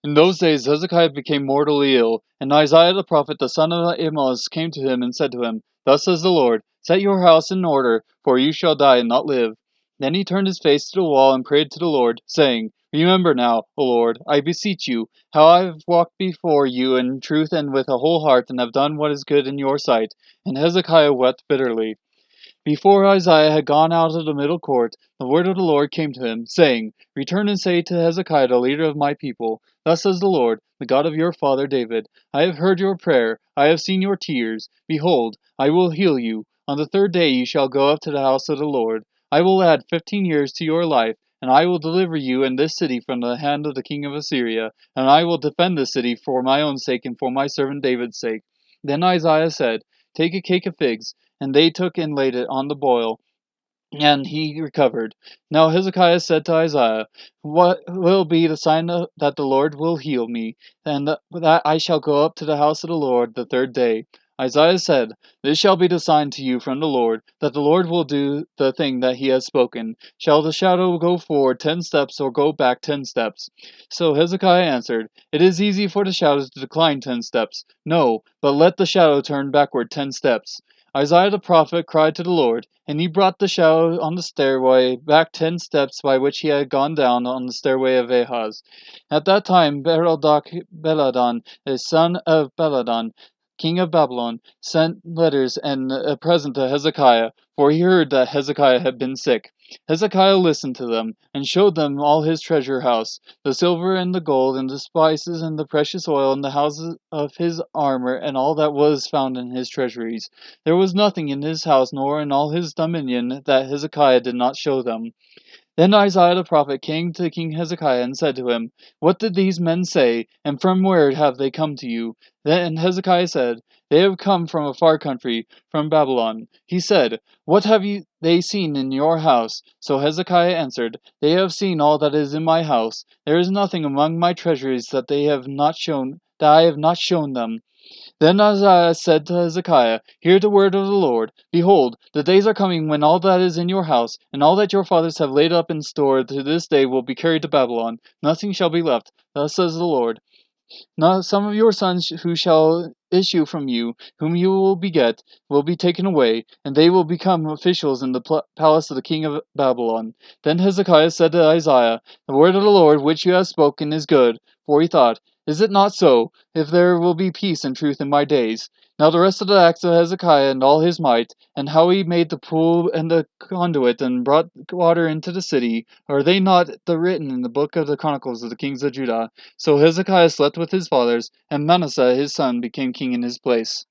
In those days Hezekiah became mortally ill, and Isaiah the prophet the son of Amoz came to him and said to him, Thus says the Lord, Set your house in order, for you shall die and not live. Then he turned his face to the wall and prayed to the Lord, saying, Remember now, O Lord, I beseech you, how I have walked before you in truth and with a whole heart, and have done what is good in your sight. And Hezekiah wept bitterly. Before Isaiah had gone out of the middle court, the word of the Lord came to him, saying, Return and say to Hezekiah the leader of my people, Thus says the Lord, the God of your father David, I have heard your prayer, I have seen your tears. Behold, I will heal you. On the third day you shall go up to the house of the Lord. I will add 15 years to your life, and I will deliver you and this city from the hand of the king of Assyria, and I will defend this city for my own sake and for my servant David's sake. Then Isaiah said, Take a cake of figs. And they took and laid it on the boil, and he recovered. Now Hezekiah said to Isaiah, What will be the sign that the Lord will heal me, and that I shall go up to the house of the Lord the third day? Isaiah said, This shall be the sign to you from the Lord, that the Lord will do the thing that he has spoken. Shall the shadow go forward 10 steps or go back 10 steps? So Hezekiah answered, It is easy for the shadow to decline 10 steps. No, but let the shadow turn backward 10 steps. Isaiah the prophet cried to the Lord, and he brought the shadow on the stairway back 10 steps by which he had gone down on the stairway of Ahaz. At that time Beladan, the son of Beladan, king of Babylon, sent letters and a present to Hezekiah, for he heard that Hezekiah had been sick. Hezekiah listened to them, and showed them all his treasure house, the silver and the gold, and the spices and the precious oil, and the houses of his armor, and all that was found in his treasuries. There was nothing in his house nor in all his dominion that Hezekiah did not show them. Then Isaiah the prophet came to King Hezekiah and said to him, What did these men say, and from where have they come to you? Then Hezekiah said, They have come from a far country, from Babylon. He said, What have they seen in your house? So Hezekiah answered, They have seen all that is in my house. There is nothing among my treasuries that I have not shown them. Then Isaiah said to Hezekiah, Hear the word of the Lord. Behold, the days are coming when all that is in your house, and all that your fathers have laid up in store to this day will be carried to Babylon. Nothing shall be left. Thus says the Lord. Now some of your sons who shall issue from you, whom you will beget, will be taken away, and they will become officials in the palace of the king of Babylon. Then Hezekiah said to Isaiah, The word of the Lord which you have spoken is good. For he thought, Is it not so, if there will be peace and truth in my days? Now the rest of the acts of Hezekiah and all his might, and how he made the pool and the conduit, and brought water into the city, are they not written in the book of the Chronicles of the kings of Judah? So Hezekiah slept with his fathers, and Manasseh his son became king in his place.